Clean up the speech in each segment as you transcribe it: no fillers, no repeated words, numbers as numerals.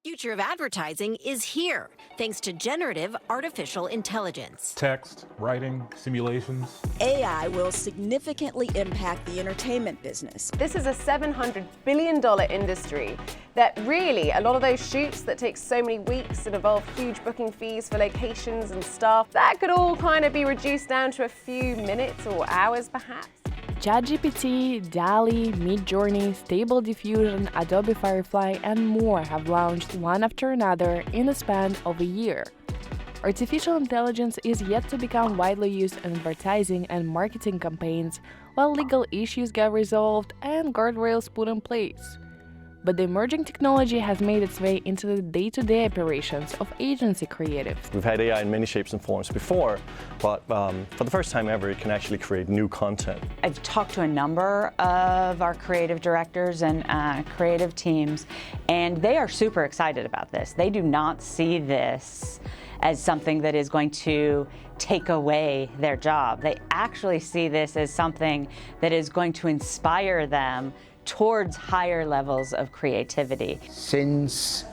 Future of advertising is here, thanks to generative artificial intelligence. Text, writing, simulations. AI will significantly impact the entertainment business. This is a $700 billion industry that really, a lot of those shoots that take so many weeks and involve huge booking fees for locations and staff, that could all kind of be reduced down to a few minutes or hours perhaps. ChatGPT, Dall-E, Midjourney, Stable Diffusion, Adobe Firefly, and more have launched one after another in the span of a year. Artificial intelligence is yet to become widely used in advertising and marketing campaigns, while legal issues get resolved and guardrails put in place. But the emerging technology has made its way into the day-to-day operations of agency creatives. We've had AI in many shapes and forms before, but for the first time ever, it can actually create new content. I've talked to a number of our creative directors and creative teams, and they are super excited about this. They do not see this as something that is going to take away their job. They actually see this as something that is going to inspire them towards higher levels of creativity. Since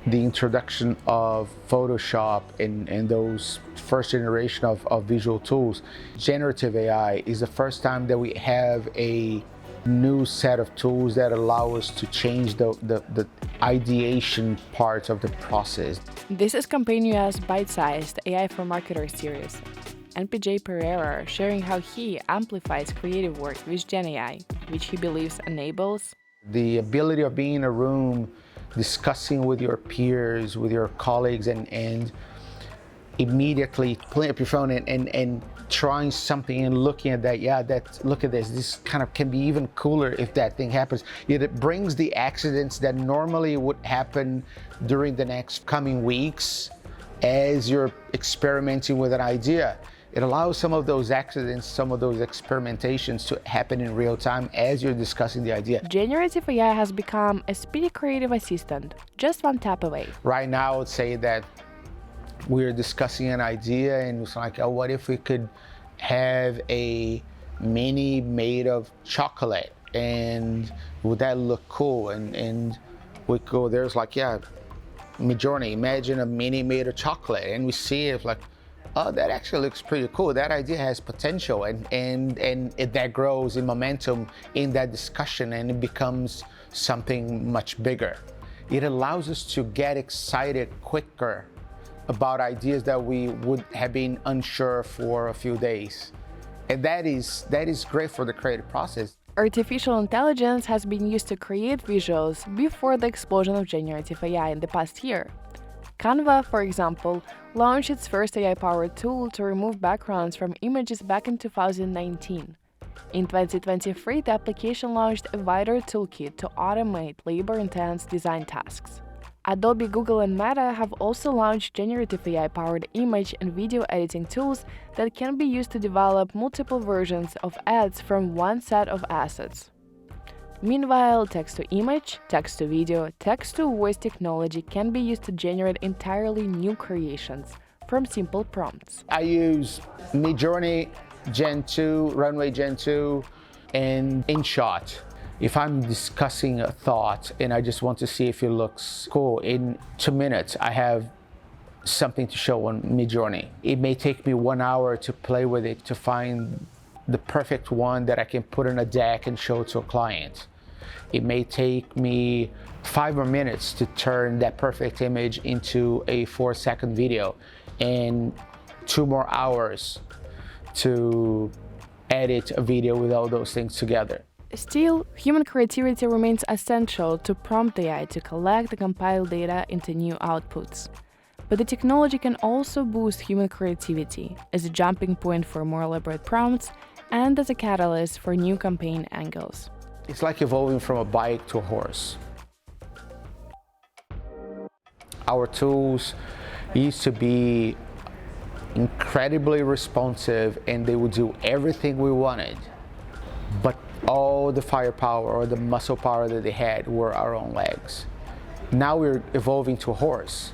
the introduction of Photoshop and those first generation of visual tools, generative AI is the first time that we have a new set of tools that allow us to change the ideation part of the process. This is Campaign US Byte-Sized AI for Marketers series. NPJ Pereira sharing how he amplifies creative work with GenAI, which he believes enables the ability of being in a room, discussing with your peers, with your colleagues, and immediately pulling up your phone and trying something and looking at that, look at this kind of can be even cooler if that thing happens. Yet it brings the accidents that normally would happen during the next coming weeks as you're experimenting with an idea. It allows some of those accidents, some of those experimentations to happen in real time as you're discussing the idea. Generative AI has become a speedy creative assistant, just one tap away. Right now, I would say that we're discussing an idea and it's like, oh, what if we could have a mini made of chocolate? And would that look cool? And we go, there's like, yeah, Midjourney, imagine a mini made of chocolate. And we see it like, oh, that actually looks pretty cool. That idea has potential, and that grows in momentum in that discussion, and it becomes something much bigger. It allows us to get excited quicker about ideas that we would have been unsure for a few days. And that is great for the creative process. Artificial intelligence has been used to create visuals before the explosion of generative AI in the past year. Canva, for example, launched its first AI-powered tool to remove backgrounds from images back in 2019. In 2023, the application launched a wider toolkit to automate labor-intense design tasks. Adobe, Google, and Meta have also launched generative AI-powered image and video editing tools that can be used to develop multiple versions of ads from one set of assets. Meanwhile, text-to-image, text-to-video, text-to-voice technology can be used to generate entirely new creations from simple prompts. I use Midjourney Gen 2, Runway Gen 2, and InShot. If I'm discussing a thought and I just want to see if it looks cool, in 2 minutes I have something to show on Midjourney. It may take me 1 hour to play with it to find the perfect one that I can put in a deck and show to a client. It may take me 5 more minutes to turn that perfect image into a 4-second video, and 2 more hours to edit a video with all those things together. Still, human creativity remains essential to prompt AI to collect and compile data into new outputs. But the technology can also boost human creativity as a jumping point for more elaborate prompts and as a catalyst for new campaign angles. It's like evolving from a bike to a horse. Our tools used to be incredibly responsive and they would do everything we wanted, but all the firepower or the muscle power that they had were our own legs. Now we're evolving to a horse.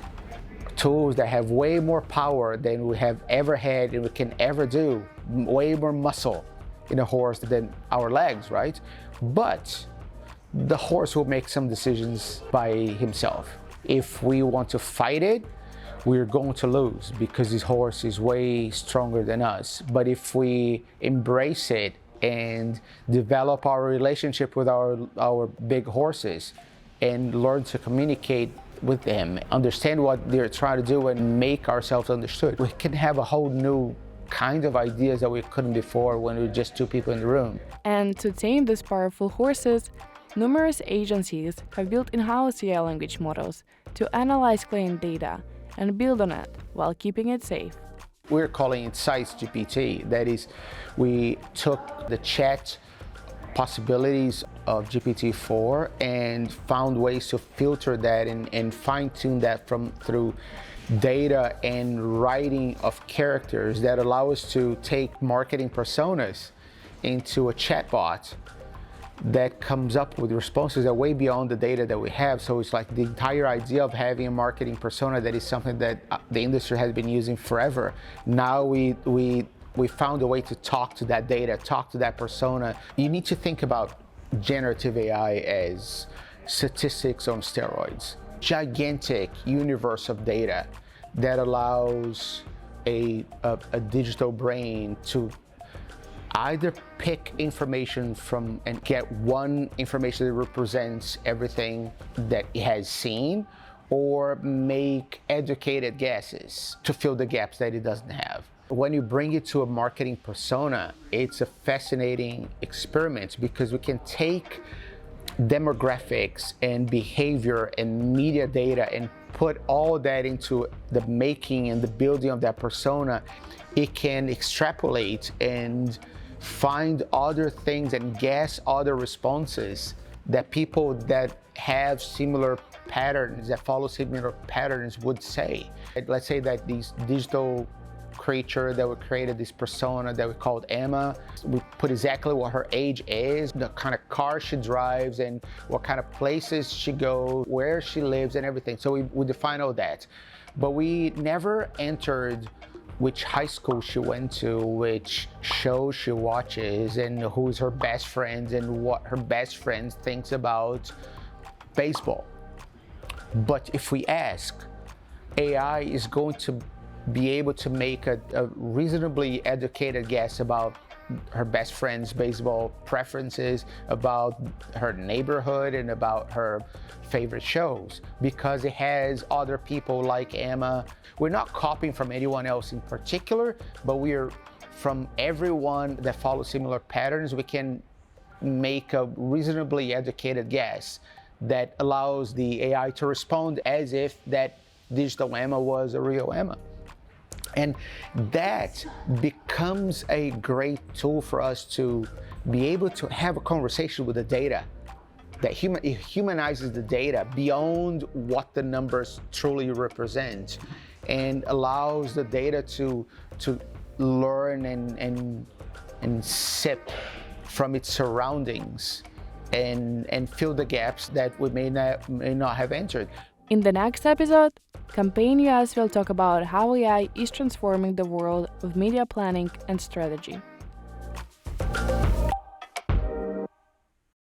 Tools that have way more power than we have ever had and we can ever do, way more muscle in a horse than our legs, right? But the horse will make some decisions by himself. If we want to fight it, we're going to lose because this horse is way stronger than us. But if we embrace it and develop our relationship with our big horses and learn to communicate with them, understand what they're trying to do and make ourselves understood, we can have a whole new kind of ideas that we couldn't before when we were just two people in the room. And to tame these powerful horses, numerous agencies have built in-house AI language models to analyze client data and build on it while keeping it safe. We're calling it Sized GPT. That is, we took the chat possibilities of GPT-4 and found ways to filter that and fine-tune that through data and writing of characters that allow us to take marketing personas into a chatbot that comes up with responses that are way beyond the data that we have. So it's like the entire idea of having a marketing persona that is something that the industry has been using forever. Now we found a way to talk to that data, talk to that persona. You need to think about generative AI as statistics on steroids. Gigantic universe of data that allows a digital brain to either pick information from and get one information that represents everything that it has seen, or make educated guesses to fill the gaps that it doesn't have. When you bring it to a marketing persona, it's a fascinating experiment because we can take demographics and behavior and media data and put all that into the making and the building of that persona. It can extrapolate and find other things and guess other responses that people that have similar patterns, that follow similar patterns would say. Let's say that these digital creature that we created, this persona that we called Emma, we put exactly what her age is, the kind of car she drives, and what kind of places she goes, where she lives, and everything. So we define all that. But we never entered which high school she went to, which shows she watches, and who's her best friends, and what her best friends thinks about baseball. But if we ask, AI is going to be able to make a reasonably educated guess about her best friend's baseball preferences, about her neighborhood, and about her favorite shows, because it has other people like Emma. We're not copying from anyone else in particular, but we're from everyone that follows similar patterns. We can make a reasonably educated guess that allows the AI to respond as if that digital Emma was a real Emma. And that becomes a great tool for us to be able to have a conversation with the data, that it humanizes the data beyond what the numbers truly represent, and allows the data to learn and sip from its surroundings and fill the gaps that we may not have entered. In the next episode, Campaign US will talk about how AI is transforming the world of media planning and strategy.